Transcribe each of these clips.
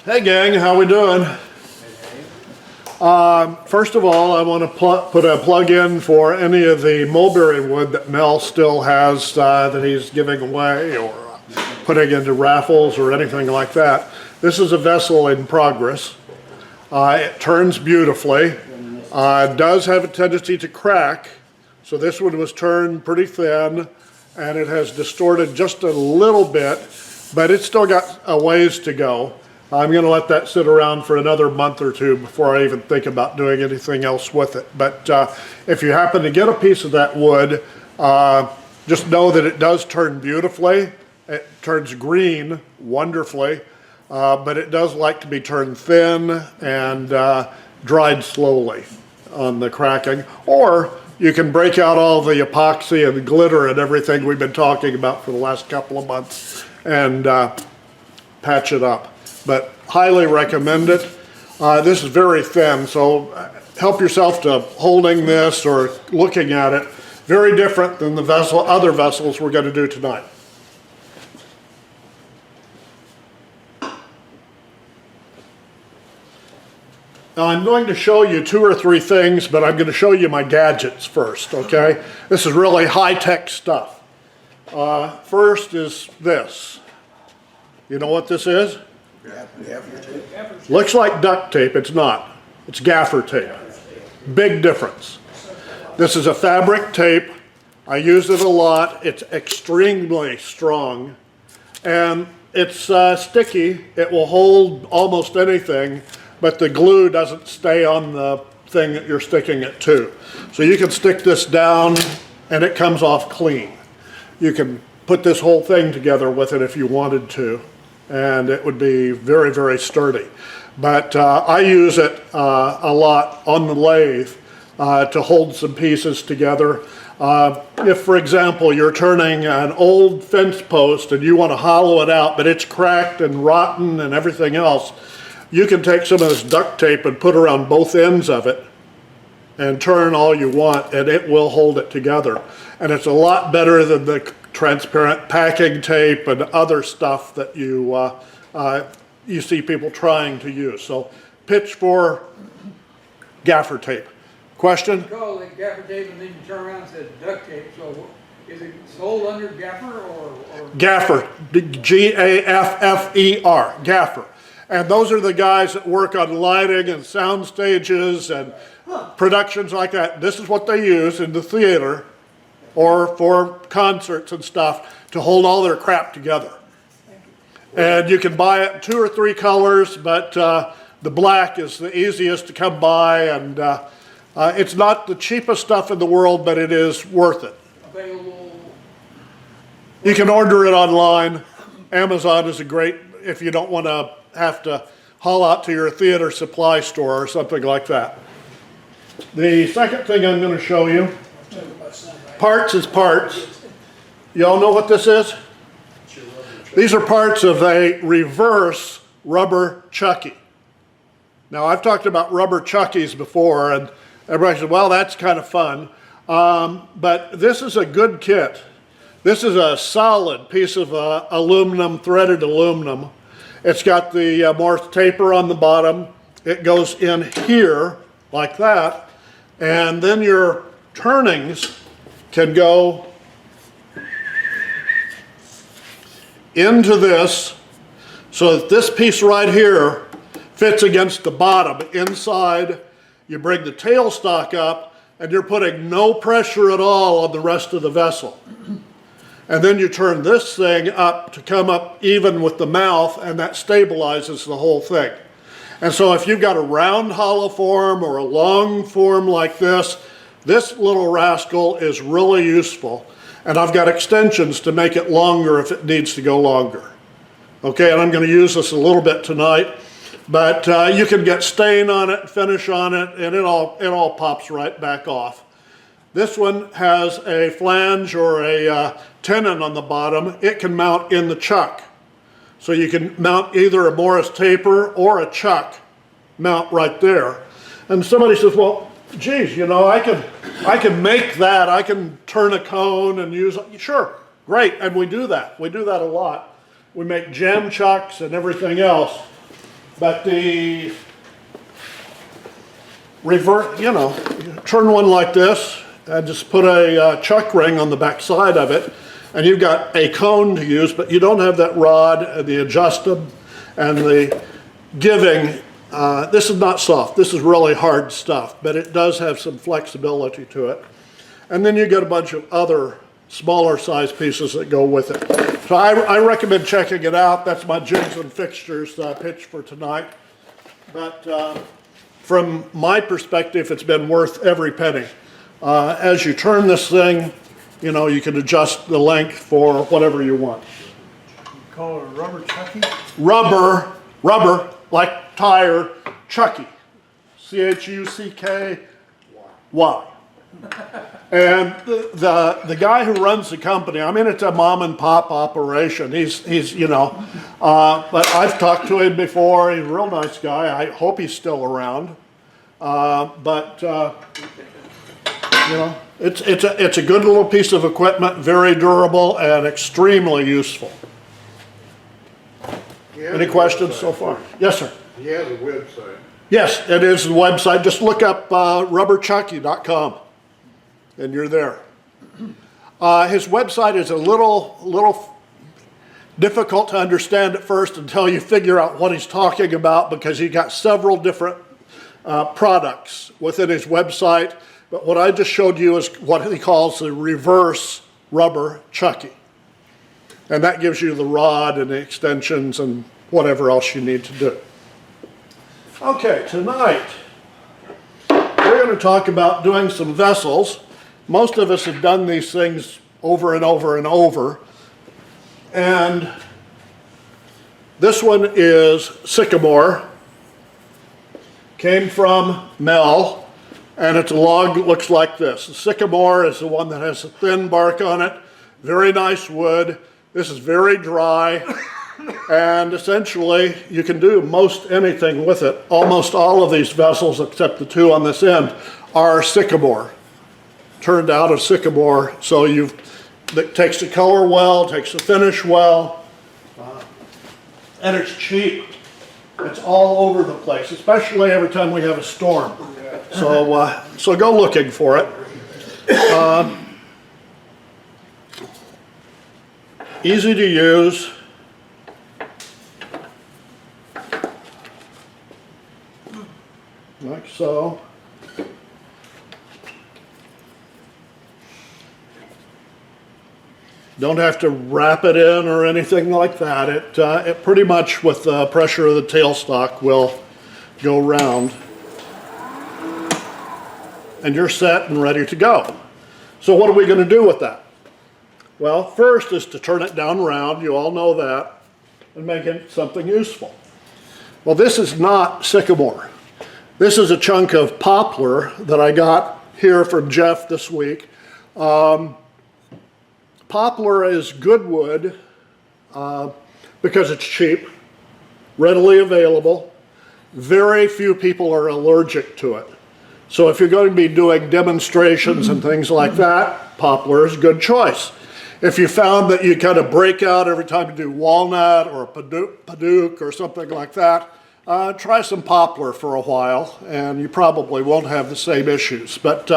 Hey gang, how we doing? First of all, I want to put a plug in for any of the mulberry wood that Mel still has that he's giving away or putting into raffles or anything like that. This is a vessel in progress. It turns beautifully. It does have a tendency to crack, so this one was turned pretty thin and it has distorted just a little bit, but it's still got a ways to go. I'm going to let that sit around for another month or two before I even think about doing anything else with it. But if you happen to get a piece of that wood, just know that it does turn beautifully. It turns green wonderfully, but it does like to be turned thin and dried slowly on the cracking. Or you can break out all the epoxy and the glitter and everything we've been talking about for the last couple of months and patch it up. But highly recommend it. This is very thin, so help yourself to holding this or looking at it. Very different than the other vessels we're going to do tonight. Now I'm going to show you 2 or 3 things, but I'm going to show you my gadgets first, okay? This is really high-tech stuff. First is this. You know what this is? Gaffer tape. Looks like duct tape, it's not. It's gaffer tape. Big difference. This is a fabric tape. I use it a lot. It's extremely strong and it's sticky. It will hold almost anything, but the glue doesn't stay on the thing that you're sticking it to. So you can stick this down and it comes off clean. You can put this whole thing together with it if you wanted to, and it would be very, very sturdy. But I use it a lot on the lathe to hold some pieces together. If, for example, you're turning an old fence post and you want to hollow it out, but it's cracked and rotten and everything else, you can take some of this duct tape and put around both ends of it and turn all you want, and it will hold it together. And it's a lot better than the transparent packing tape and other stuff that you see people trying to use. So pitch for gaffer tape. Question? You call it gaffer tape and then you turn around and say duct tape. So is it sold under gaffer or? Gaffer, G-A-F-F-E-R, gaffer. And those are the guys that work on lighting and sound stages and productions like that. This is what they use in the theater or for concerts and stuff to hold all their crap together. And you can buy it in 2 or 3 colors, but the black is the easiest to come by, and it's not the cheapest stuff in the world, but it is worth it. Available. You can order it online. Amazon is a great, if you don't want to have to haul out to your theater supply store or something like that. The second thing I'm going to show you, parts is parts. Y'all know what this is? These are parts of a reverse rubber chucky. Now I've talked about rubber chuckies before and everybody said, well, that's kind of fun. But this is a good kit. This is a solid piece of aluminum, threaded aluminum. It's got the Morse taper on the bottom. It goes in here like that. And then your turnings can go into this so that this piece right here fits against the bottom. Inside, you bring the tailstock up and you're putting no pressure at all on the rest of the vessel. And then you turn this thing up to come up even with the mouth, and that stabilizes the whole thing. And so if you've got a round hollow form or a long form like this little rascal is really useful. And I've got extensions to make it longer if it needs to go longer. Okay, and I'm going to use this a little bit tonight, but you can get stain on it, finish on it, and it all pops right back off. This one has a flange or a tenon on the bottom. It can mount in the chuck. So you can mount either a Morse taper or a chuck mount right there. And somebody says, well, geez, you know, I can make that. I can turn a cone and use it. Sure, great, and we do that. We do that a lot. We make jam chucks and everything else. But the revert, you know, turn one like this, and just put a chuck ring on the back side of it, and you've got a cone to use, but you don't have that rod, the adjusted, and the giving. This is not soft, this is really hard stuff, but it does have some flexibility to it. And then you get a bunch of other smaller size pieces that go with it. So I recommend checking it out. That's my jigs and fixtures pitch for tonight. But from my perspective, it's been worth every penny. As you turn this thing, you know, you can adjust the length for whatever you want. Call it a rubber chucky? Rubber, like tire, Chucky. C-H-U-C-K-Y. And the guy who runs the company, I mean, it's a mom and pop operation. He's you know, but I've talked to him before. He's a real nice guy. I hope he's still around. You know, it's a good little piece of equipment, very durable and extremely useful. Any questions so far? Yes, sir. He has a website. Yes, it is the website. Just look up rubberchucky.com and you're there. His website is a little difficult to understand at first until you figure out what he's talking about, because he got several different products within his website. But what I just showed you is what he calls the reverse rubber chucky. And that gives you the rod and the extensions and whatever else you need to do. Okay, tonight we're going to talk about doing some vessels. Most of us have done these things over and over and over. And this one is sycamore. Came from Mel, and it's a log that looks like this. The sycamore is the one that has a thin bark on it. Very nice wood. This is very dry. And essentially, you can do most anything with it. Almost all of these vessels, except the two on this end, are sycamore. Turned out of sycamore, so it takes the color well, takes the finish well, and it's cheap. It's all over the place, especially every time we have a storm. So go looking for it. Easy to use. Like so. Don't have to wrap it in or anything like that. It pretty much, with the pressure of the tailstock, will go round. And you're set and ready to go. So what are we going to do with that? Well, first is to turn it down round, you all know that, and make it something useful. Well, this is not sycamore. This is a chunk of poplar that I got here from Jeff this week. Poplar is good wood because it's cheap, readily available. Very few people are allergic to it. So if you're going to be doing demonstrations and things like that, poplar is a good choice. If you found that you kind of break out every time you do walnut or padauk or something like that, try some poplar for a while, and you probably won't have the same issues. But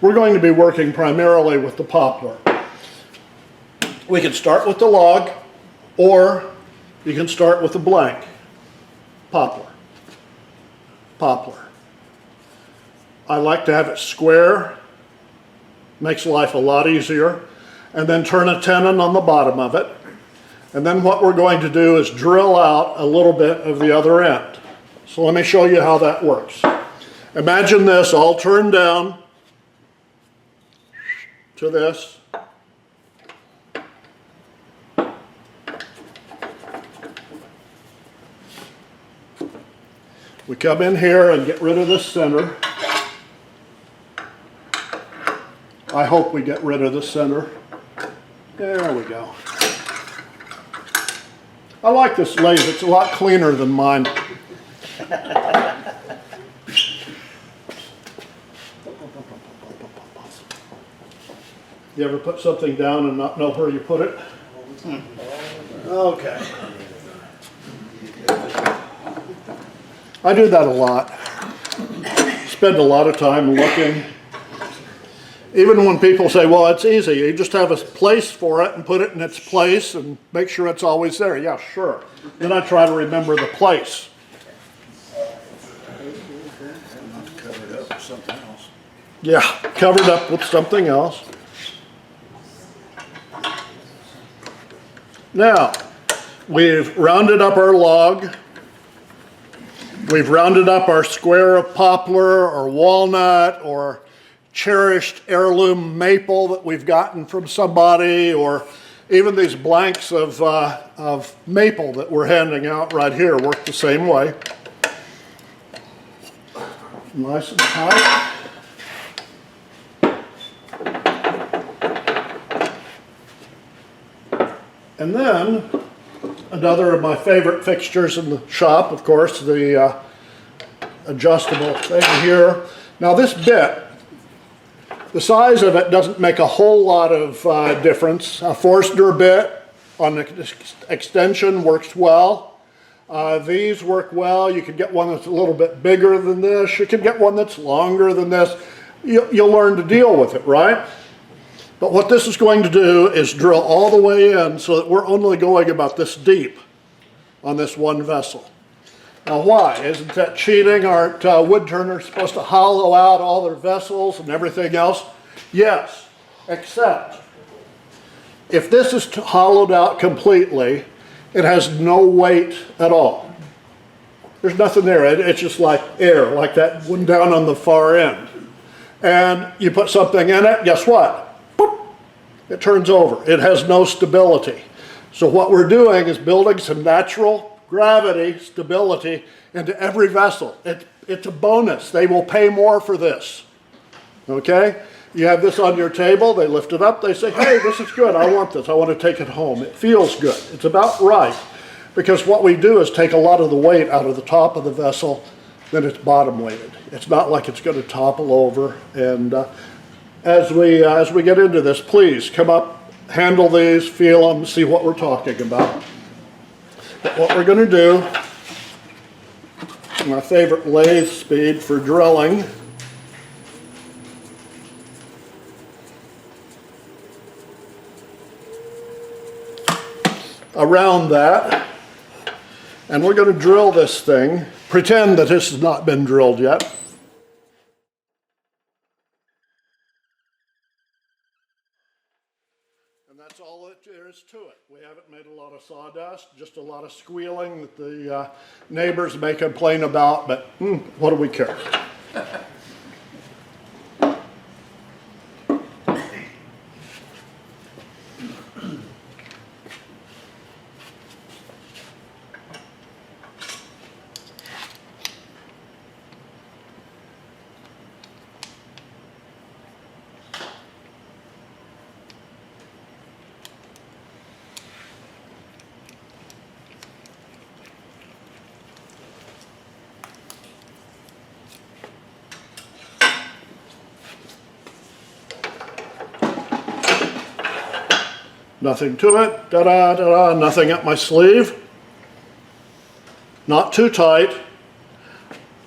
we're going to be working primarily with the poplar. We can start with the log, or you can start with the blank. Poplar. Poplar. I like to have it square. Makes life a lot easier. And then turn a tenon on the bottom of it. And then what we're going to do is drill out a little bit of the other end. So let me show you how that works. Imagine this all turned down to this. We come in here and get rid of this center. I hope we get rid of the center. There we go. I like this lathe. It's a lot cleaner than mine. You ever put something down and not know where you put it? Okay. I do that a lot. Spend a lot of time looking. Even when people say, well, it's easy, you just have a place for it and put it in its place and make sure it's always there. Yeah, sure. Then I try to remember the place. Cover it up with something else. Yeah, covered up with something else. Now, we've rounded up our log. We've rounded up our square of poplar or walnut or cherished heirloom maple that we've gotten from somebody, or even these blanks of maple that we're handing out right here work the same way. Nice and tight. And then another of my favorite fixtures in the shop, of course, the adjustable thing here. Now this bit, the size of it doesn't make a whole lot of difference. A Forstner bit on the extension works well. These work well. You can get one that's a little bit bigger than this. You can get one that's longer than this. You'll learn to deal with it, right? But what this is going to do is drill all the way in so that we're only going about this deep on this one vessel. Now why? Isn't that cheating? Aren't woodturners supposed to hollow out all their vessels and everything else? Yes, except if this is hollowed out completely, it has no weight at all. There's nothing there. It's just like air, like that one down on the far end. And you put something in it, guess what? Boop, it turns over. It has no stability. So what we're doing is building some natural gravity, stability into every vessel. It's a bonus. They will pay more for this. Okay? You have this on your table, they lift it up, they say, hey, this is good, I want this, I want to take it home. It feels good. It's about right. Because what we do is take a lot of the weight out of the top of the vessel, then it's bottom weighted. It's not like it's going to topple over. And as we get into this, please come up, handle these, feel them, see what we're talking about. But what we're going to do, my favorite lathe speed for drilling, around that, and we're going to drill this thing, pretend that this has not been drilled yet. And that's all that there is to it. We haven't made a lot of sawdust, just a lot of squealing that the neighbors may complain about, but what do we care? Nothing to it, da-da, da-da, nothing up my sleeve. Not too tight.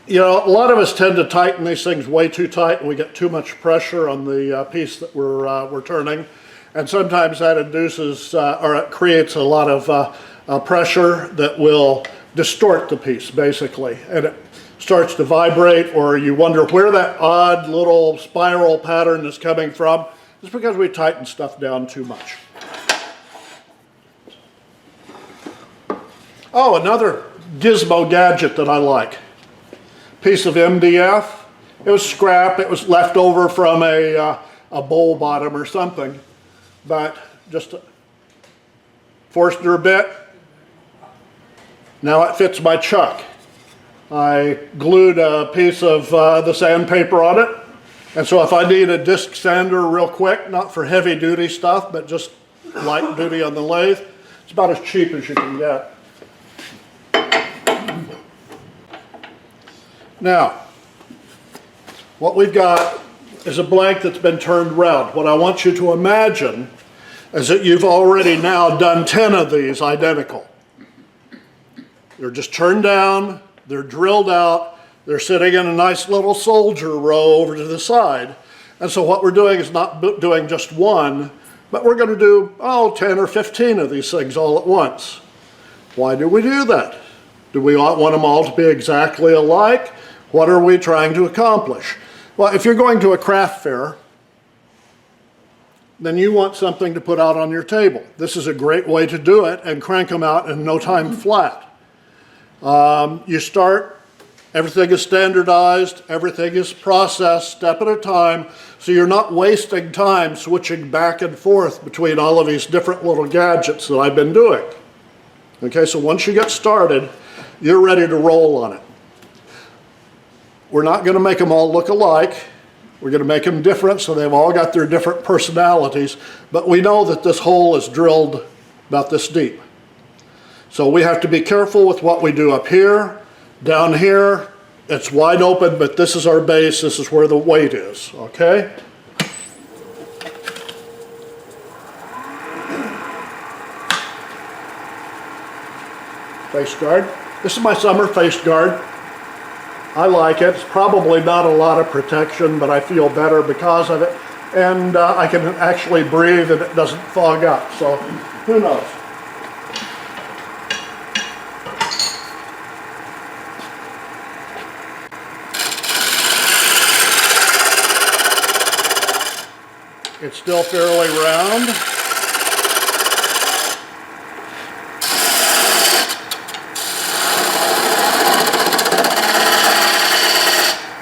You know, a lot of us tend to tighten these things way too tight and we get too much pressure on the piece that we're turning. And sometimes that induces, or it creates a lot of pressure that will distort the piece, basically. And it starts to vibrate, or you wonder where that odd little spiral pattern is coming from. It's because we tighten stuff down too much. Oh, another gizmo gadget that I like. Piece of MDF. It was scrap. It was left over from a bowl bottom or something. But just a Forstner bit. Now it fits my chuck. I glued a piece of the sandpaper on it. And so if I need a disc sander real quick, not for heavy duty stuff, but just light duty on the lathe, it's about as cheap as you can get. Now, what we've got is a blank that's been turned round. What I want you to imagine is that you've already now done 10 of these identical. They're just turned down, They're drilled out. They're sitting in a nice little soldier row over to the side. And so what we're doing is not doing just one, but we're going to do, 10 or 15 of these things all at once. Why do we do that? Do we want them all to be exactly alike? What are we trying to accomplish? Well, if you're going to a craft fair, then you want something to put out on your table. This is a great way to do it and crank them out in no time flat. You start, everything is standardized, everything is processed step at a time, so you're not wasting time switching back and forth between all of these different little gadgets that I've been doing. Okay, so once you get started, you're ready to roll on it. We're not going to make them all look alike. We're going to make them different, so they've all got their different personalities, but we know that this hole is drilled about this deep. So we have to be careful with what we do up here. Down here, it's wide open, but this is our base, this is where the weight is, okay? Face guard. This is my summer face guard. I like it. It's probably not a lot of protection, but I feel better because of it. And I can actually breathe and it doesn't fog up, so who knows? It's still fairly round.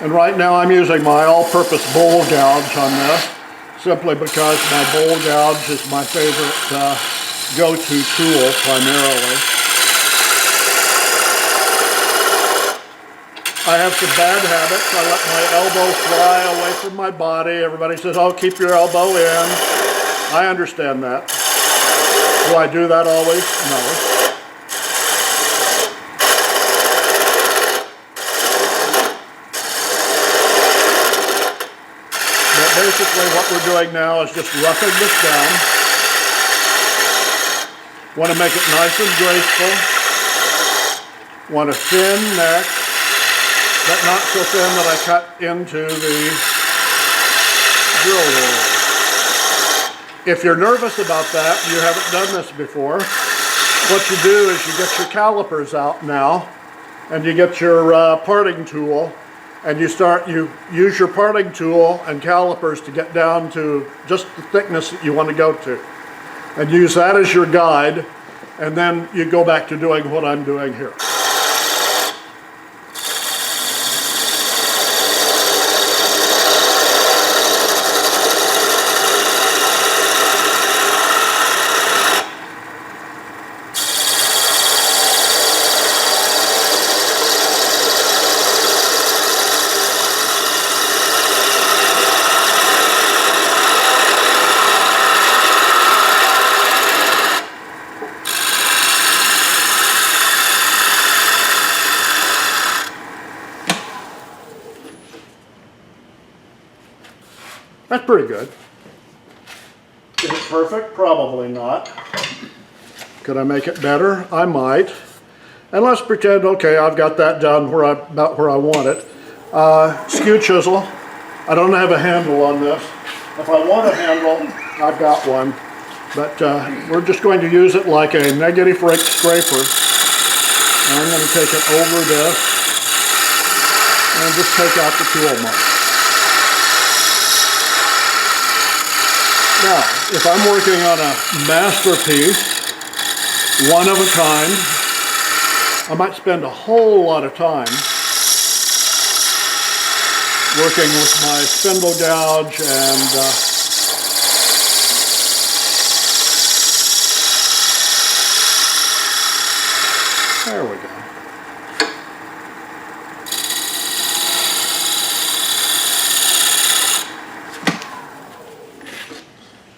And right now I'm using my all-purpose bowl gouge on this, simply because my bowl gouge is my favorite go-to tool primarily. I have some bad habits. I let my elbow fly away from my body. Everybody says, oh, keep your elbow in. I understand that. Do I do that always? No. Basically what we're doing now is just roughing this down. Want to make it nice and graceful. Want a thin neck, but not so thin that I cut into the drill hole. If you're nervous about that, you haven't done this before, what you do is you get your calipers out now, and you get your parting tool, and you use your parting tool and calipers to get down to just the thickness that you want to go to. And use that as your guide, and then you go back to doing what I'm doing here. That's pretty good. Is it perfect? Probably not. Could I make it better? I might. And let's pretend, okay, I've got that done about where I want it. Skew chisel. I don't have a handle on this. If I want a handle, I've got one. But we're just going to use it like a negative rake scraper. And I'm going to take it over this and just take out the tool mark. Now, if I'm working on a masterpiece, one of a kind, I might spend a whole lot of time working with my spindle gouge and there we go.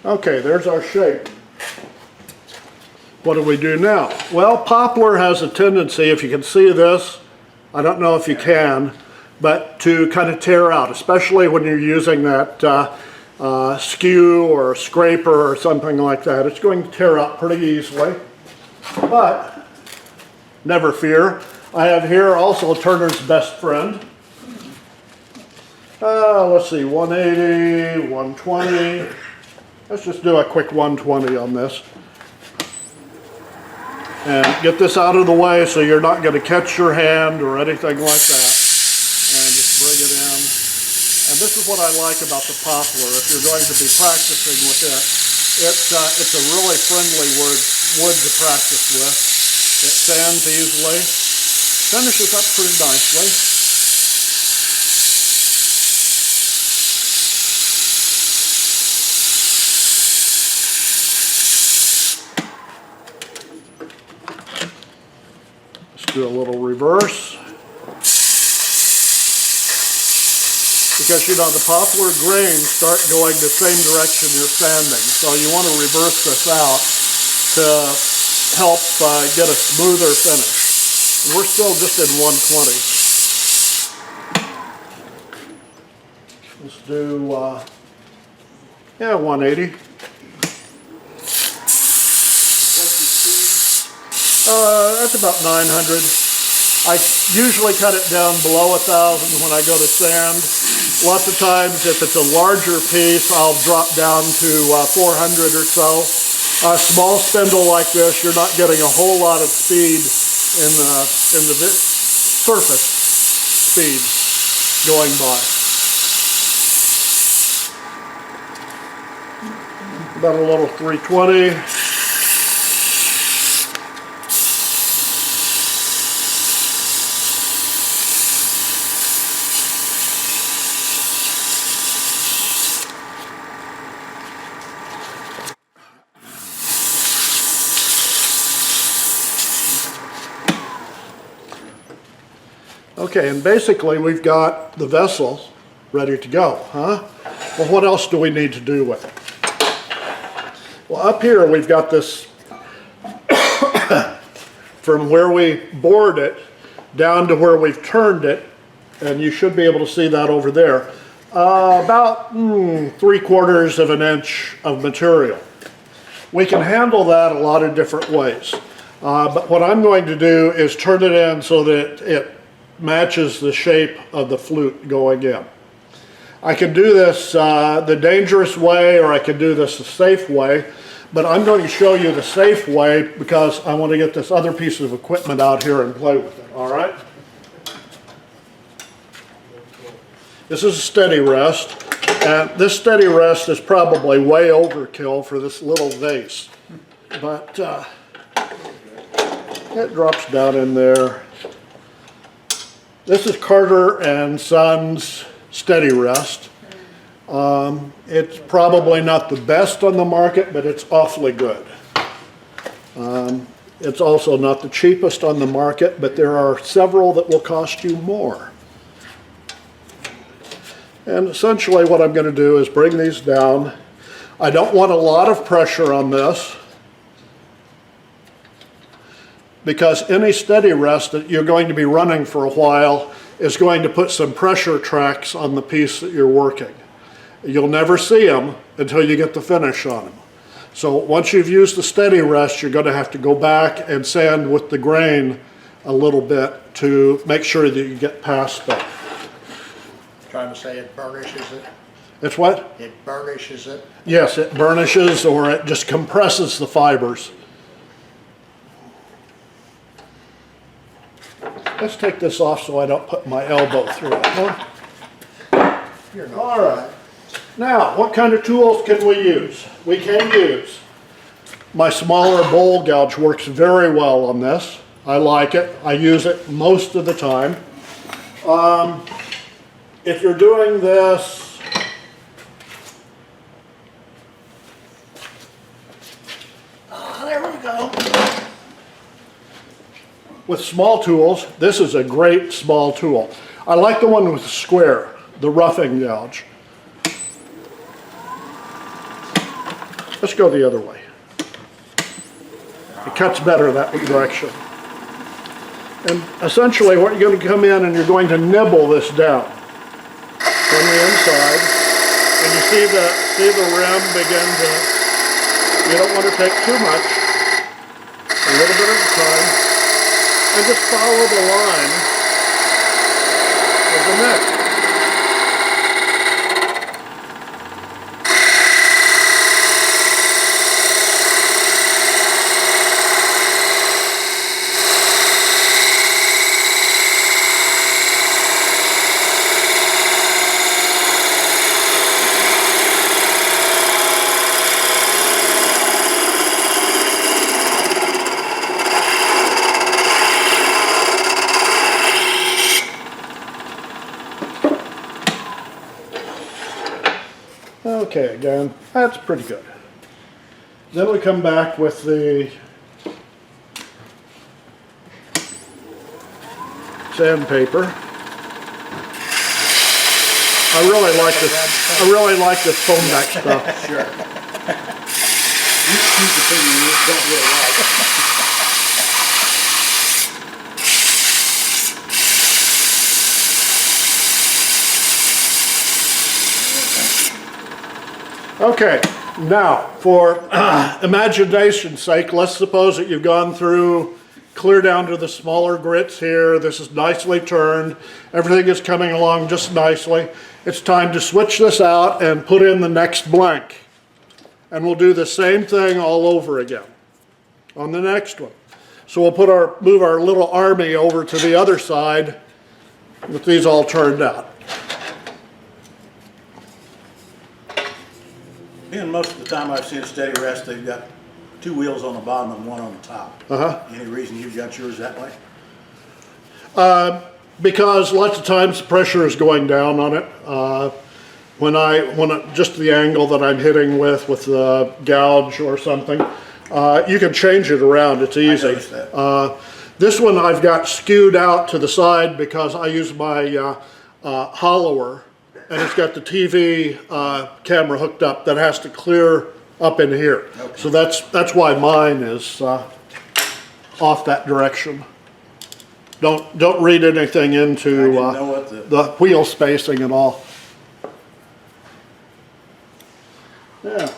Okay, there's our shape. What do we do now? Well, poplar has a tendency, if you can see this, I don't know if you can, but to kind of tear out, especially when you're using that skew or scraper or something like that. It's going to tear out pretty easily, but never fear. I have here also Turner's best friend. Let's see, 180, 120. Let's just do a quick 120 on this. And get this out of the way so you're not going to catch your hand or anything like that. And just bring it in. And this is what I like about the poplar. If you're going to be practicing with it, it's a really friendly wood to practice with. It sands easily, finishes up pretty nicely. Do a little reverse, because you know the poplar grains start going the same direction you're sanding, so you want to reverse this out to help get a smoother finish. And we're still just in 120. Let's do yeah, 180. That's about 900. I usually cut it down below 1,000 when I go to sand. Lots of times, if it's a larger piece, I'll drop down to 400 or so. A small spindle like this, you're not getting a whole lot of speed in the surface speed going by. About a little 320. Okay, and basically we've got the vessel ready to go, huh? Well, what else do we need to do with it? Well, up here we've got this from where we bored it down to where we've turned it, and you should be able to see that over there. About 3/4 of an inch of material. We can handle that a lot of different ways, but what I'm going to do is turn it in so that it matches the shape of the flute going in. I can do this the dangerous way, or I can do this the safe way, but I'm going to show you the safe way because I want to get this other piece of equipment out here and play with it, all right? This is a steady rest, and this steady rest is probably way overkill for this little vase, but it drops down in there. This is Carter and Sons Steady Rest. It's probably not the best on the market, but it's awfully good. It's also not the cheapest on the market, but there are several that will cost you more. And essentially what I'm going to do is bring these down. I don't want a lot of pressure on this, because any steady rest that you're going to be running for a while is going to put some pressure tracks on the piece that you're working. You'll never see them until you get the finish on them. So once you've used the steady rest, you're going to have to go back and sand with the grain a little bit to make sure that you get past that. Trying to say it burnishes it? It's what? It burnishes it? Yes, it burnishes, or it just compresses the fibers. Let's take this off so I don't put my elbow through it, huh? You're not All right. Now, what kind of tools can we use? We can use my smaller bowl gouge. Works very well on this. I like it. I use it most of the time. If you're doing this, there we go. With small tools, this is a great small tool. I like the one with the square, the roughing gouge. Let's go the other way. It cuts better that direction. And essentially what you're going to come in and you're going to nibble this down from the inside. And you see the rim begin to, you don't want to take too much, a little bit at a time. and just follow the line of the neck. Okay, again, that's pretty good. Then we come back with the sandpaper. I really like this foam back stuff. Sure. You choose the thing you don't really like. Okay, now for imagination's sake, let's suppose that you've gone through clear down to the smaller grits here. This is nicely turned. Everything is coming along just nicely. It's time to switch this out and put in the next blank. And we'll do the same thing all over again on the next one. So we'll move our little army over to the other side with these all turned out. And most of the time I've seen a steady rest, they've got two wheels on the bottom and one on the top. Any reason you've got yours that way? Because lots of times the pressure is going down on it. Just the angle that I'm hitting with the gouge or something, you can change it around. It's easy. I noticed that. This one I've got skewed out to the side because I use my hollower, and it's got the TV camera hooked up that has to clear up in here. Okay. So that's why mine is off that direction. Don't read anything into I didn't know what the wheel spacing and all. Yeah.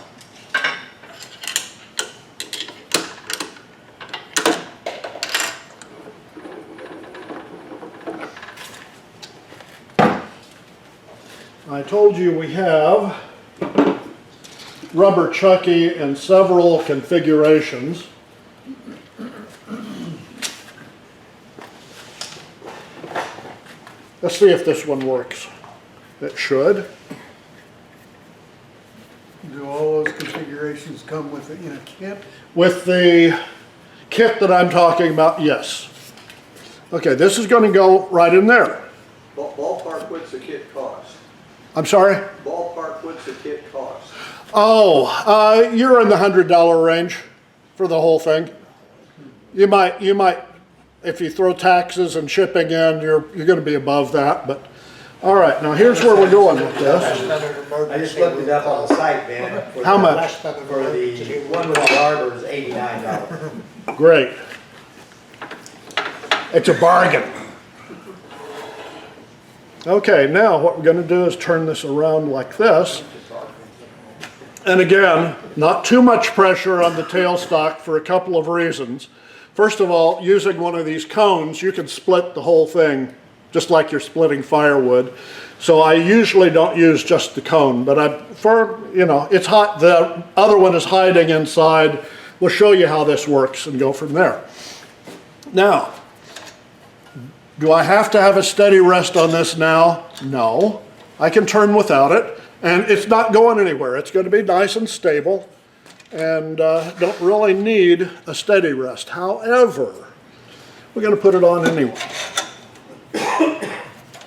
I told you we have rubber chucky in several configurations. Let's see if this one works. It should. Do all those configurations come with it in a kit? With the kit that I'm talking about, yes. Okay, this is going to go right in there. Ballpark, what's the kit cost? I'm sorry? Ballpark, what's the kit cost? Oh, you're in the $100 range for the whole thing. You might, if you throw taxes and shipping in, you're going to be above that. But all right, now here's where we're going with this. I just looked it up on the site, man. How much? Less than For the one with the arbor is $89. Great. It's a bargain. Okay, now what we're going to do is turn this around like this. And again, not too much pressure on the tailstock for a couple of reasons. First of all, using one of these cones, you can split the whole thing just like you're splitting firewood. So I usually don't use just the cone, but it's hot. The other one is hiding inside. We'll show you how this works and go from there. Now, do I have to have a steady rest on this now? No. I can turn without it, and it's not going anywhere. It's going to be nice and stable, and don't really need a steady rest. However, we're going to put it on anyway.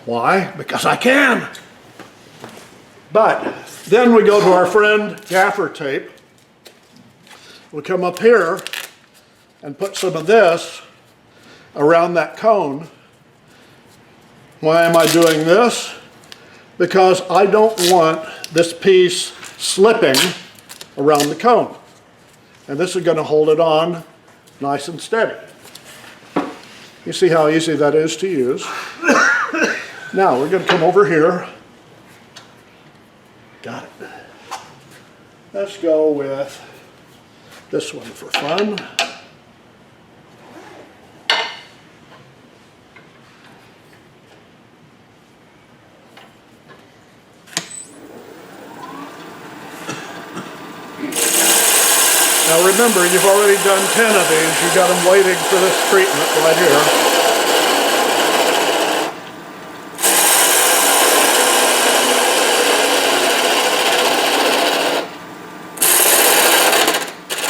Why? Because I can. But then we go to our friend gaffer tape. We'll come up here and put some of this around that cone. Why am I doing this? Because I don't want this piece slipping around the cone. And this is going to hold it on nice and steady. You see how easy that is to use. Now we're going to come over here. Got it. Let's go with this one for fun. Now remember, you've already done 10 of these. You got them waiting for this treatment right here.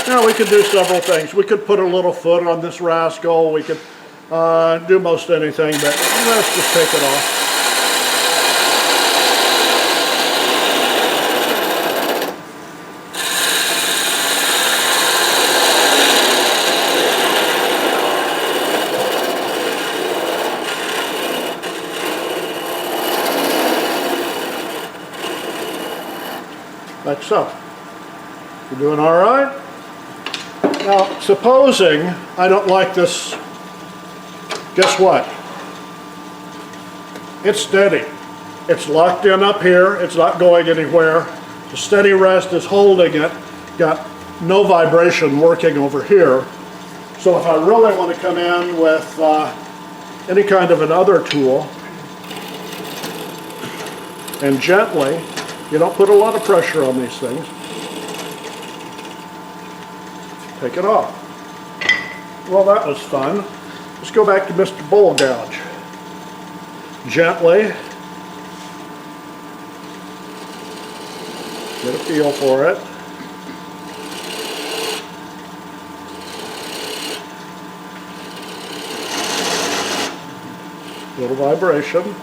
Now we could do several things. We could put a little foot on this rascal. We could do most anything, but let's just take it off. Like so. You doing all right? Now, supposing I don't like this, guess what? It's steady. It's locked in up here. It's not going anywhere. The steady rest is holding it. Got no vibration working over here. So if I really want to come in with any kind of another tool and gently, you don't put a lot of pressure on these things, take it off. Well, that was fun. Let's go back to Mr. Bowl Gouge. Gently. Get a feel for it. Little vibration.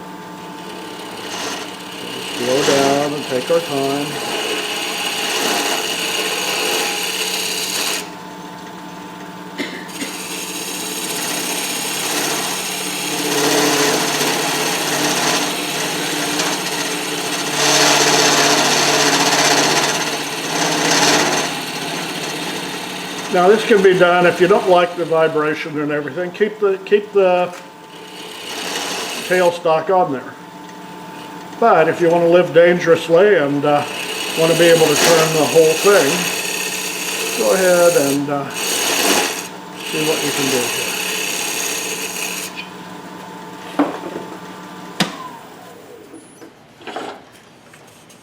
Slow down and take our time. Now this can be done if you don't like the vibration and everything. Keep the tailstock on there. But if you want to live dangerously and want to be able to turn the whole thing, go ahead and see what you can do here.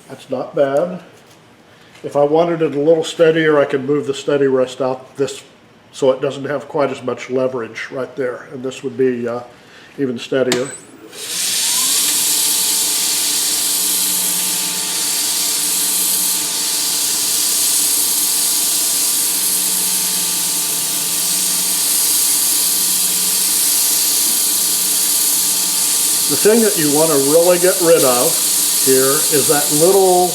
That's not bad. If I wanted it a little steadier, I could move the steady rest out this so it doesn't have quite as much leverage right there. And this would be even steadier. The thing that you want to really get rid of here is that little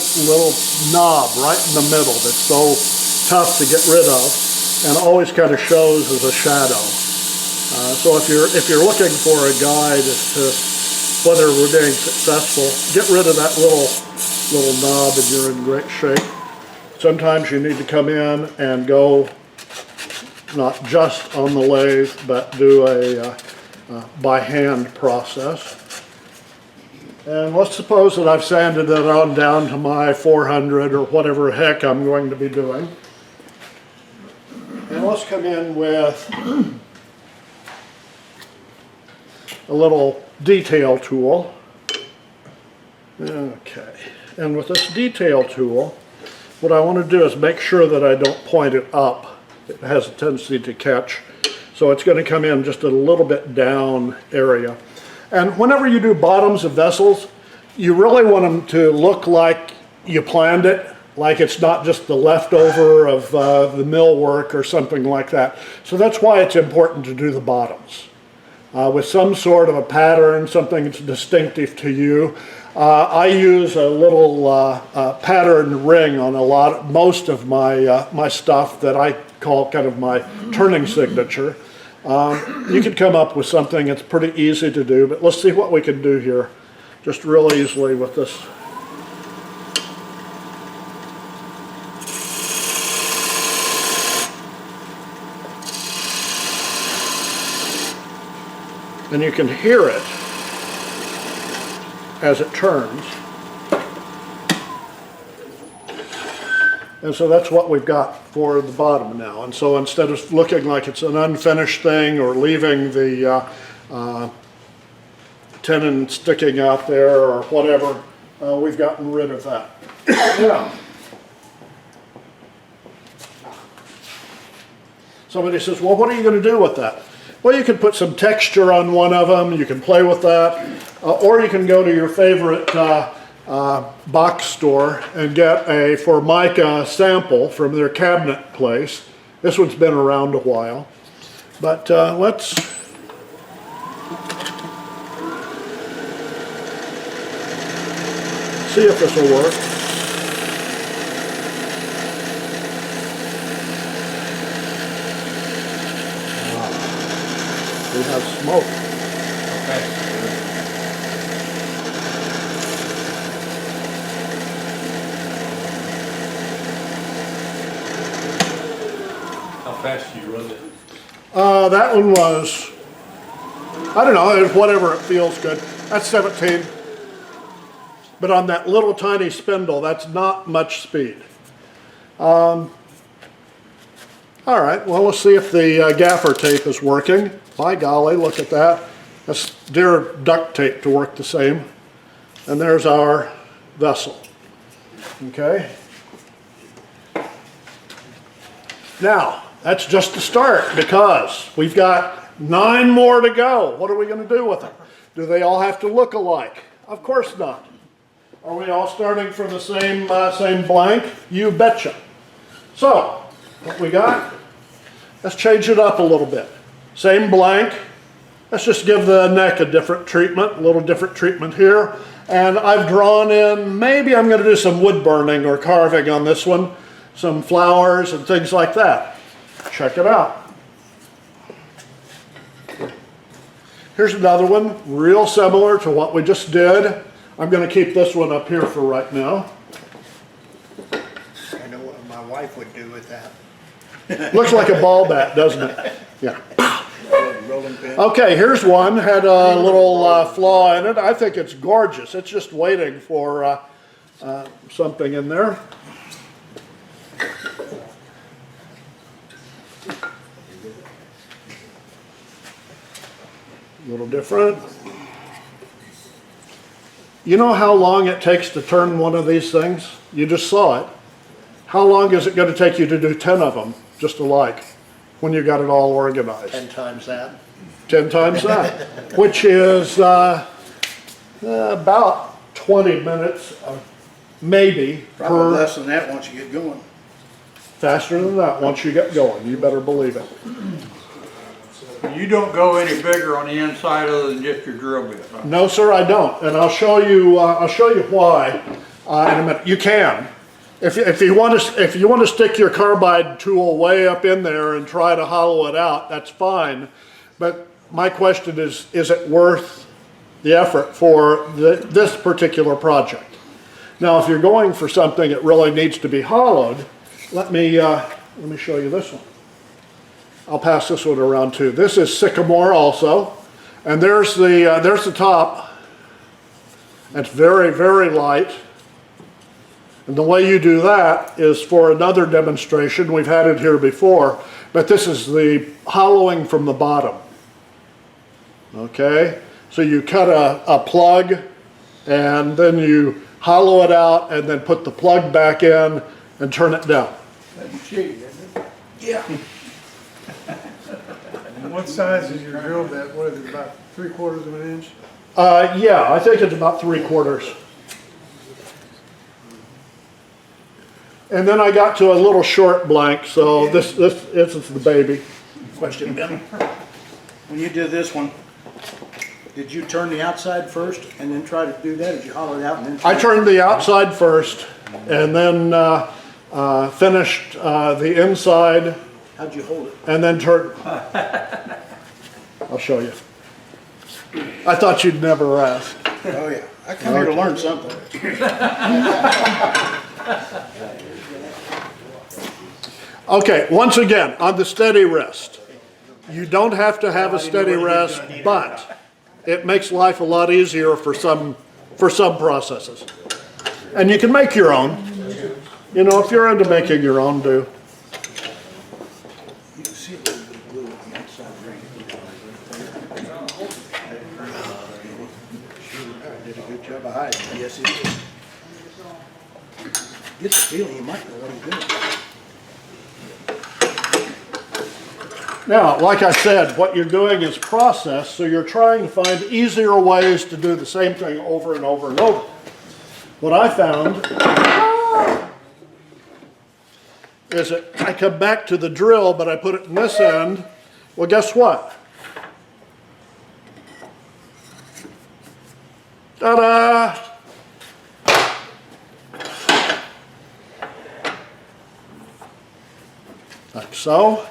knob right in the middle that's so tough to get rid of and always kind of shows as a shadow. So if you're looking for a guide as to whether we're being successful, get rid of that little knob and you're in great shape. Sometimes you need to come in and go not just on the lathe, but do a by hand process. And let's suppose that I've sanded it on down to my 400 or whatever heck I'm going to be doing. And let's come in with a little detail tool. Okay, and with this detail tool, what I want to do is make sure that I don't point it up. It has a tendency to catch. So it's going to come in just a little bit down area. And whenever you do bottoms of vessels, you really want them to look like you planned it, like it's not just the leftover of the mill work or something like that. So that's why it's important to do the bottoms. With some sort of a pattern, something that's distinctive to you. I use a little pattern ring on most of my stuff that I call kind of my turning signature. You could come up with something that's pretty easy to do, but let's see what we can do here just real easily with this. And you can hear it as it turns. And so that's what we've got for the bottom now. And so instead of looking like it's an unfinished thing or leaving the tenon sticking out there or whatever, we've gotten rid of that. Now, Somebody says, well, what are you going to do with that? Well, you can put some texture on one of them, you can play with that, or you can go to your favorite box store and get a Formica sample from their cabinet place. This one's been around a while, but let's see if this will work. We have smoke. How fast do you run it? That one was, I don't know, it's whatever it feels good. That's 17. But on that little tiny spindle, that's not much speed. All right, well, let's see if the gaffer tape is working. By golly, look at that. That's dear duct tape to work the same. And there's our vessel. Okay. Now, that's just the start because we've got 9 more to go. What are we going to do with them? Do they all have to look alike? Of course not. Are we all starting from the same blank? You betcha. So, what we got? Let's change it up a little bit. Same blank. Let's just give the neck a different treatment, a little different treatment here. And I've drawn in, maybe I'm going to do some wood burning or carving on this one, some flowers and things like that. Check it out. Here's another one, real similar to what we just did. I'm going to keep this one up here for right now. I know what my wife would do with that. Looks like a ball bat, doesn't it? Yeah. Rolling pin. Okay, here's one, had a little flaw in it. I think it's gorgeous. It's just waiting for something in there. A little different. You know how long it takes to turn one of these things? You just saw it. How long is it going to take you to do 10 of them, just alike, when you got it all organized? 10 times that. 10 times that, which is about 20 minutes, maybe, Probably per, less than that once you get going. faster than that once you get going. You better believe it. You don't go any bigger on the inside other than just your drill bit, huh? No, sir, I don't, and I'll show you why in a minute. You can. If you want to stick your carbide tool way up in there and try to hollow it out, that's fine. But my question is it worth the effort for this particular project? Now, if you're going for something that really needs to be hollowed, let me show you this one. I'll pass this one around too. This is sycamore also, and there's the top. It's very, very light. And the way you do that is for another demonstration. We've had it here before, but this is the hollowing from the bottom. Okay, so you cut a plug and then you hollow it out and then put the plug back in and turn it down. That's cheap, isn't it? Yeah. And what size is your drill bit? What is it, about 3/4 of an inch? Yeah, I think it's about 3/4. And then I got to a little short blank, so this is the baby. Question, Ben. When you did this one, did you turn the outside first and then try to do that? Or did you hollow it out and then? I turned the outside first and then finished the inside. How'd you hold it? And then turn. I'll show you. I thought you'd never ask. Oh yeah, I come here to learn something. Okay, once again, on the steady rest. You don't have to have a steady rest, but it makes life a lot easier for some processes. And you can make your own. You know, if you're into making your own, do. You can see a little bit of glue on the outside ring. Did a good job of hiding. Yes, it is. Get the feeling you might know what he's doing. Now, like I said, what you're doing is process, so you're trying to find easier ways to do the same thing over and over and over. What I found is that I come back to the drill, but I put it in this end. Well, guess what? Ta-da! Like so.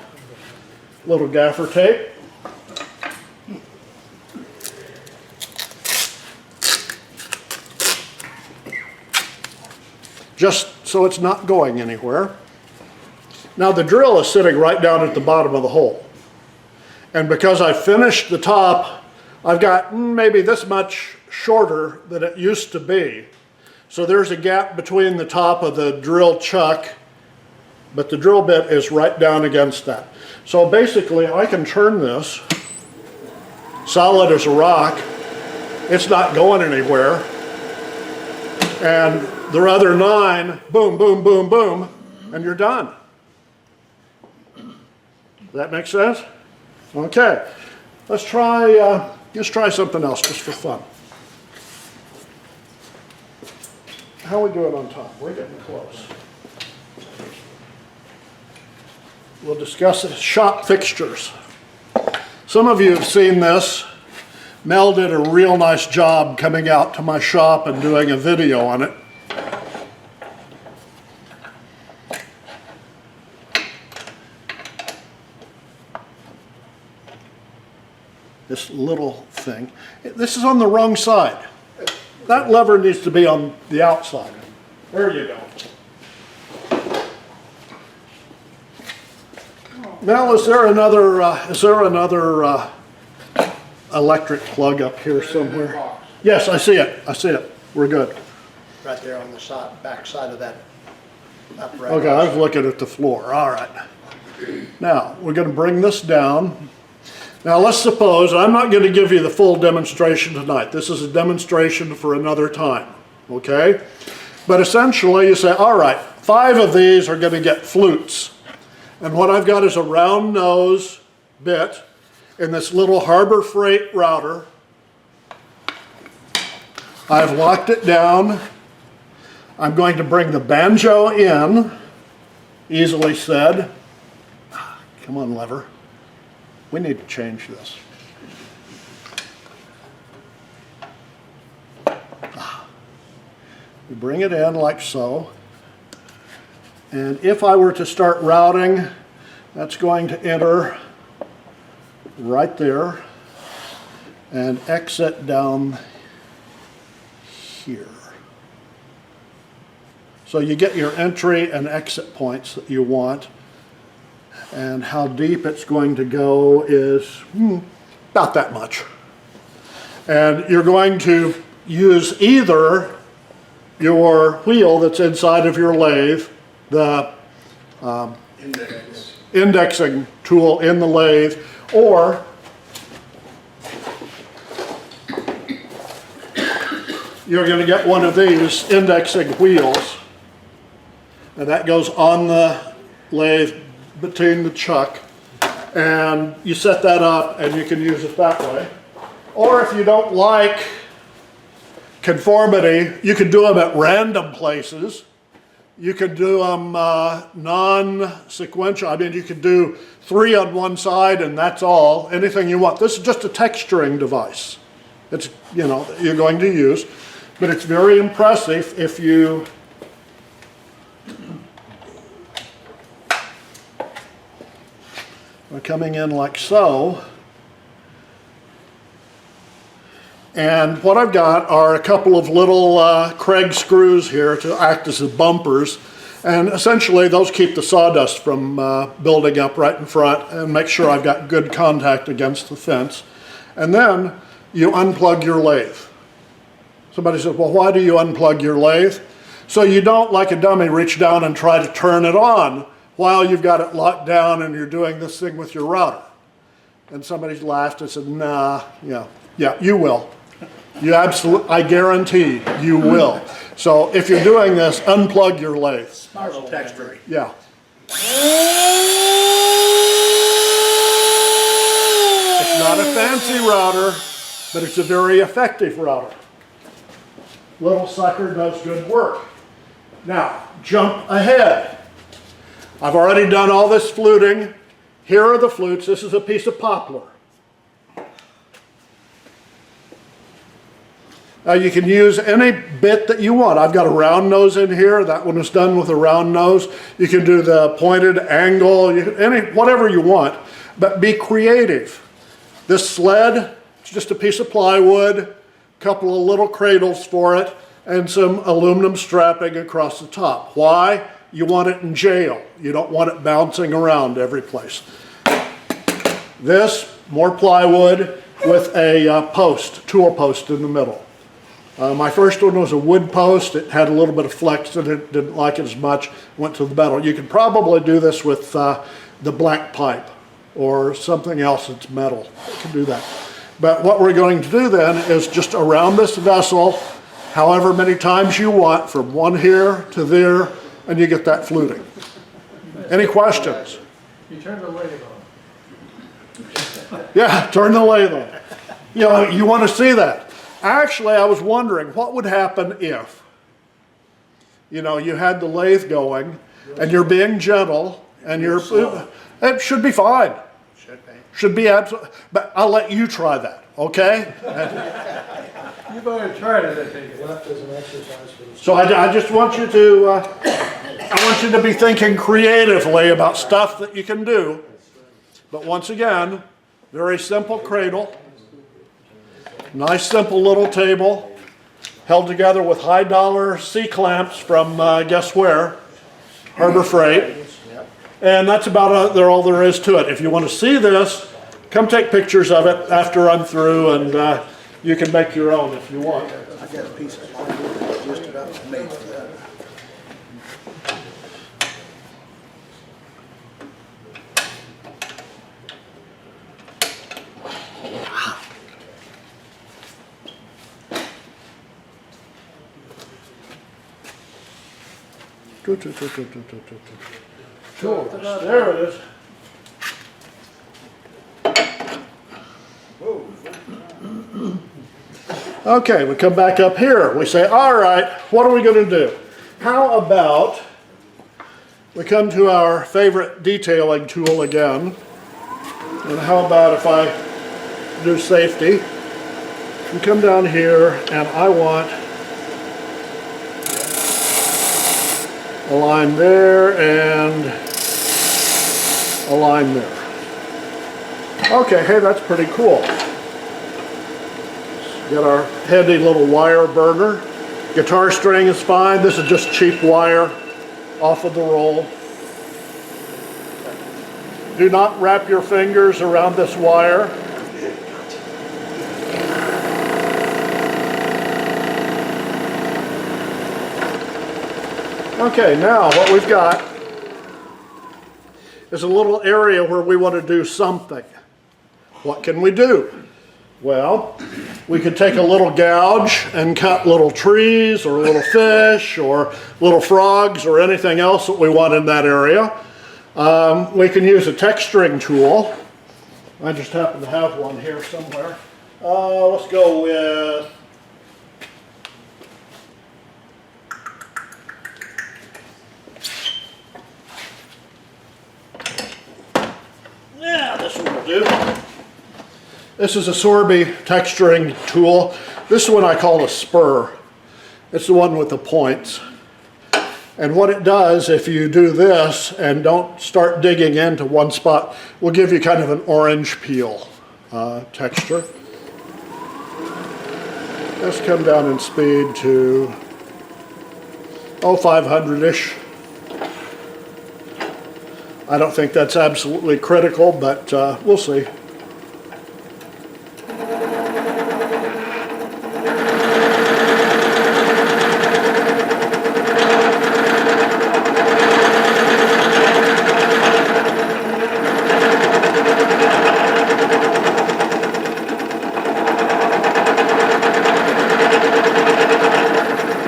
Little gaffer tape. Just so it's not going anywhere. Now the drill is sitting right down at the bottom of the hole. And because I finished the top, I've got maybe this much shorter than it used to be. So there's a gap between the top of the drill chuck, but the drill bit is right down against that. So basically I can turn this solid as a rock. It's not going anywhere. And the other 9, boom, boom, boom, boom, and you're done. Does that make sense? Okay, let's try something else just for fun. How are we doing on time? We're getting close. We'll discuss shop fixtures. Some of you have seen this. Mel did a real nice job coming out to my shop and doing a video on it. This little thing. This is on the wrong side. That lever needs to be on the outside. There you go. Now, is there another electric plug up here somewhere? Yes, I see it. I see it. We're good. Right there on the side, back side of that upright. Okay, I was looking at the floor. All right. Now, we're going to bring this down. Now, let's suppose, I'm not going to give you the full demonstration tonight. This is a demonstration for another time, okay? But essentially, you say, all right, 5 of these are going to get flutes. And what I've got is a round nose bit in this little Harbor Freight router. I've locked it down. I'm going to bring the banjo in, easily said. Come on, lever. We need to change this. We bring it in like so. And if I were to start routing, that's going to enter right there and exit down here. So you get your entry and exit points that you want. And how deep it's going to go is about that much. And you're going to use either your wheel that's inside of your lathe, the indexing tool in the lathe, or you're going to get one of these indexing wheels, and that goes on the lathe between the chuck, and you set that up and you can use it that way. Or if you don't like conformity, you can do them at random places. You can do them non-sequential. I mean, you could do 3 on one side and that's all, anything you want. This is just a texturing device. It's, you know, you're going to use, but it's very impressive if you are coming in like so. And what I've got are a couple of little Craig screws here to act as the bumpers. And essentially those keep the sawdust from building up right in front and make sure I've got good contact against the fence. And then you unplug your lathe. Somebody says, well, why do you unplug your lathe? So you don't, like a dummy, reach down and try to turn it on while you've got it locked down and you're doing this thing with your router. And somebody laughed and said, nah, yeah, you will. You absolutely, I guarantee you will. So if you're doing this, unplug your lathe. Smart little texture. Yeah. not a fancy router, but it's a very effective router. Little sucker does good work. Now, jump ahead. I've already done all this fluting. Here are the flutes. This is a piece of poplar. Now you can use any bit that you want. I've got a round nose in here. That one is done with a round nose. You can do the pointed angle, whatever you want, but be creative. This sled, it's just a piece of plywood, a couple of little cradles for it, and some aluminum strapping across the top. Why? You want it in jail. You don't want it bouncing around every place. This, more plywood with a post, tool post in the middle. My first one was a wood post. It had a little bit of flex in it, didn't like it as much, went to the metal. You could probably do this with the black pipe or something else that's metal. You can do that. But what we're going to do then is just around this vessel, however many times you want, from one here to there, and you get that fluting. Any questions? You turn the lathe on. Yeah, turn the lathe on. You know, you want to see that. Actually, I was wondering what would happen if, you know, you had the lathe going and you're being gentle and it should be fine. Should be absolutely, but I'll let you try that, okay? You better try it, I think. Left as an exercise for the. So I just want you to, I want you to be thinking creatively about stuff that you can do. But once again, very simple cradle. Nice simple little table held together with high dollar C-clamps from guess where? Harbor Freight. And that's about all there is to it. If you want to see this, come take pictures of it after I'm through, and you can make your own if you want. I got a piece of plywood that's just about made for that. Tools. There it is. Okay, we come back up here. We say, all right, what are we going to do? How about we come to our favorite detailing tool again. And how about if I do safety? We come down here and I want a line there and a line there. Okay, hey, that's pretty cool. Get our handy little wire burner. Guitar string is fine. This is just cheap wire off of the roll. Do not wrap your fingers around this wire. Okay, now what we've got is a little area where we want to do something. What can we do? Well, we could take a little gouge and cut little trees or little fish or little frogs or anything else that we want in that area. We can use a texturing tool. I just happen to have one here somewhere. Let's go with this one will do. This is a Sorby texturing tool. This one I call a spur. It's the one with the points. And what it does, if you do this and don't start digging into one spot, will give you kind of an orange peel texture. Let's come down in speed to 500-ish. I don't think that's absolutely critical, but we'll see.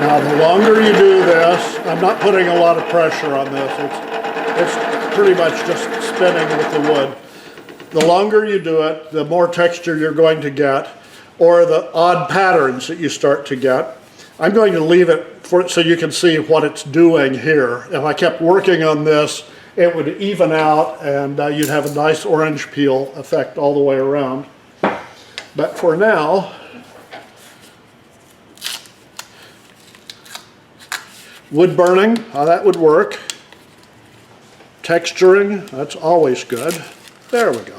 Now, the longer you do this, I'm not putting a lot of pressure on this. It's pretty much just spinning with the wood. the longer you do it, the more texture you're going to get, or the odd patterns that you start to get. I'm going to leave it so you can see what it's doing here. If I kept working on this, it would even out and you'd have a nice orange peel effect all the way around. But for now, wood burning, how that would work. Texturing, that's always good. There we go.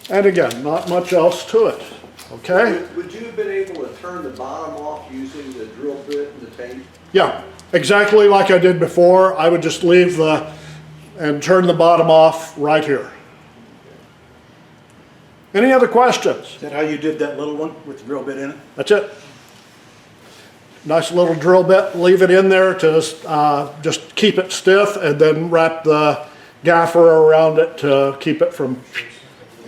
And again, not much else to it, okay? Would you have been able to turn the bottom off using the drill bit and the tape? Yeah, exactly like I did before. I would just leave and turn the bottom off right here. Any other questions? Is that how you did that little one with the drill bit in it? That's it. Nice little drill bit, leave it in there to just keep it stiff, and then wrap the gaffer around it to keep it from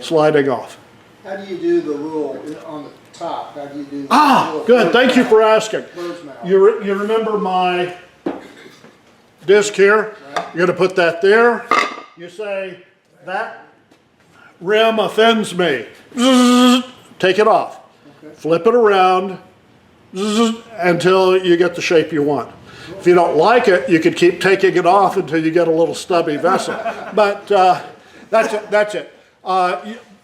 sliding off. How do you do the little, on the top, how do you do? Good, thank you for asking. Bird's mouth. You remember my disc here? You're gonna put that there. You say, that rim offends me. Zzz, take it off. Okay. Flip it around zzz, until you get the shape you want. If you don't like it, you could keep taking it off until you get a little stubby vessel. But that's it. That's it.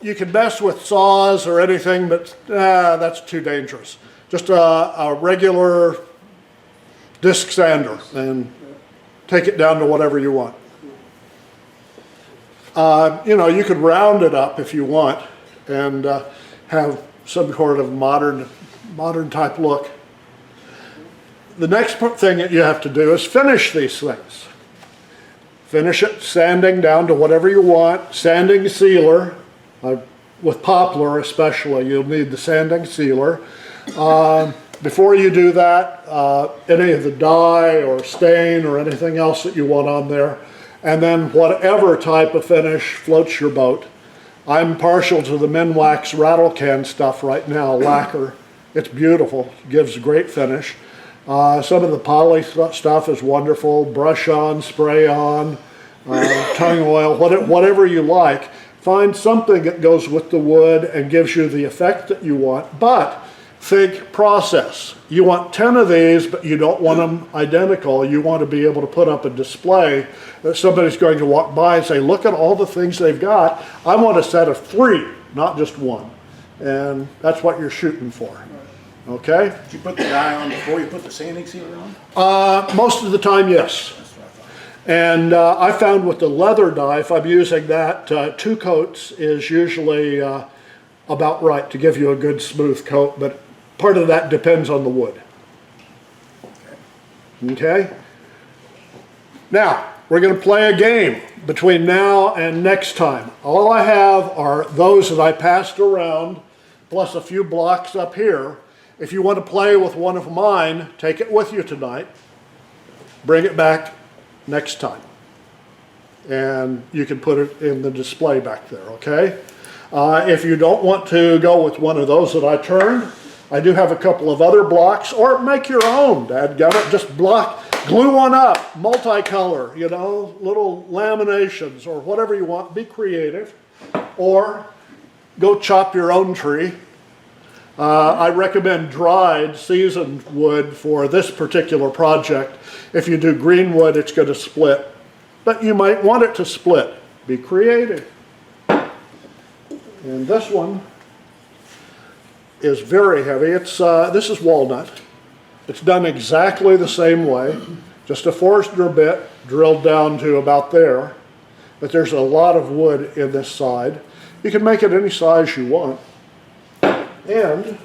You can mess with saws or anything, but that's too dangerous. Just a regular disc sander and take it down to whatever you want. You know, you could round it up if you want and have some sort of modern type look. The next thing that you have to do is finish these things. Finish it sanding down to whatever you want. Sanding sealer, with poplar especially, you'll need the sanding sealer. Before you do that, any of the dye or stain or anything else that you want on there, and then whatever type of finish floats your boat. I'm partial to the Minwax rattle can stuff right now, lacquer. It's beautiful, gives a great finish. Some of the poly stuff is wonderful, brush on, spray on, tongue oil, whatever you like. Find something that goes with the wood and gives you the effect that you want, but think process. You want 10 of these, but you don't want them identical. You want to be able to put up a display that somebody's going to walk by and say, look at all the things they've got. I want a set of 3, not just 1. And that's what you're shooting for. Okay? Did you put the dye on before you put the sanding sealer on? Most of the time, yes. And I found with the leather dye, if I'm using that, 2 coats is usually about right to give you a good smooth coat, but part of that depends on the wood. Okay? Now, we're going to play a game between now and next time. All I have are those that I passed around, plus a few blocks up here. If you want to play with one of mine, take it with you tonight. Bring it back next time. And you can put it in the display back there, okay? If you don't want to go with one of those that I turned, I do have a couple of other blocks, or make your own, dadgummit. Just glue one up, multicolor, you know, little laminations or whatever you want. Be creative. Or go chop your own tree. I recommend dried, seasoned wood for this particular project. If you do green wood, it's going to split. But you might want it to split. Be creative. And this one is very heavy. This is walnut. It's done exactly the same way. Just a Forstner bit drilled down to about there. But there's a lot of wood in this side. You can make it any size you want. And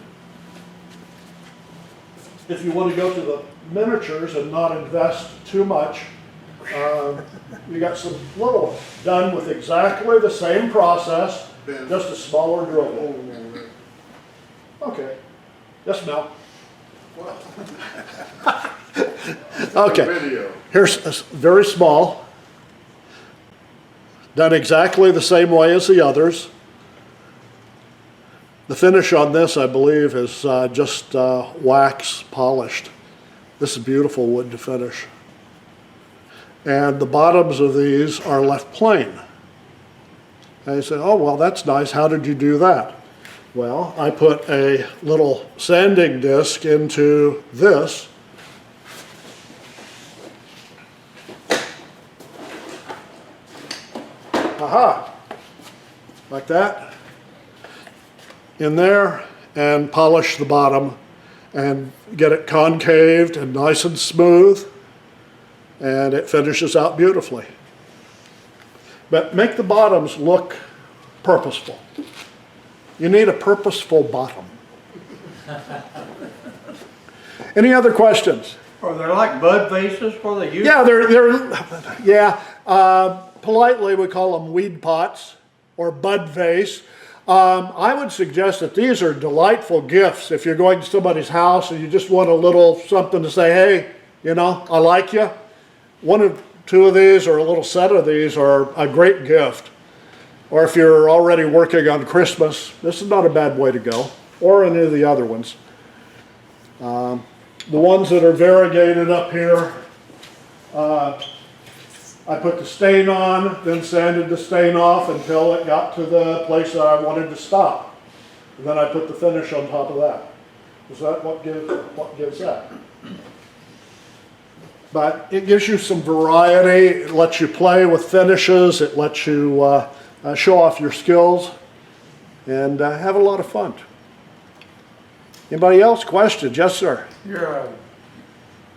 if you want to go to the miniatures and not invest too much, you got some little ones done with exactly the same process, just a smaller drill bit. Okay. Yes, Mel. Okay. Here's a very small, done exactly the same way as the others. The finish on this, I believe, is just wax polished. This is beautiful wood to finish. And the bottoms of these are left plain. And you say, oh, well, that's nice. How did you do that? Well, I put a little sanding disc into this. Aha! Like that. In there, and polish the bottom and get it concaved and nice and smooth, and it finishes out beautifully. But make the bottoms look purposeful. You need a purposeful bottom. Any other questions? Are they like bud vases for the youth? Yeah, politely we call them weed pots or bud vase. I would suggest that these are delightful gifts if you're going to somebody's house and you just want a little something to say, hey, you know, I like you. One or two of these or a little set of these are a great gift. Or if you're already working on Christmas, this is not a bad way to go. Or any of the other ones. The ones that are variegated up here, I put the stain on, then sanded the stain off until it got to the place that I wanted to stop. And then I put the finish on top of that. Is that what gives that? But it gives you some variety. It lets you play with finishes. It lets you show off your skills and have a lot of fun. Anybody else? Questions? Yes, sir. Your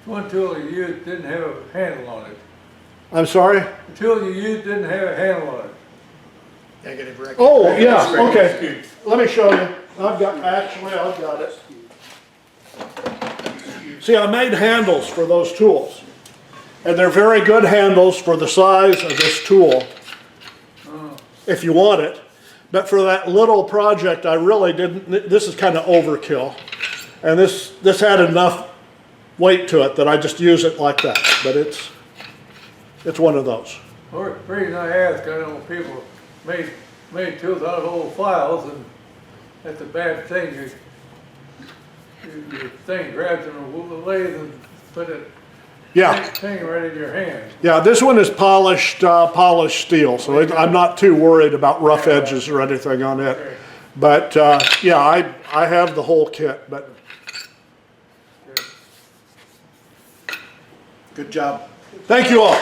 one tool you used didn't have a handle on it. I'm sorry? The tool you used didn't have a handle on it. Negative record. Oh, yeah, okay. Let me show you. I've got it. See, I made handles for those tools. And they're very good handles for the size of this tool, if you want it. But for that little project, I really didn't, this is kind of overkill. And this had enough weight to it that I just use it like that. But it's one of those. Or the reason I ask, I know people made tools out of old files, and that's a bad thing. Your thing grabs in a lathe and put it thing right in your hand. Yeah, this one is polished steel, so I'm not too worried about rough edges or anything on it. Okay. But yeah, I have the whole kit. But Good job. thank you all.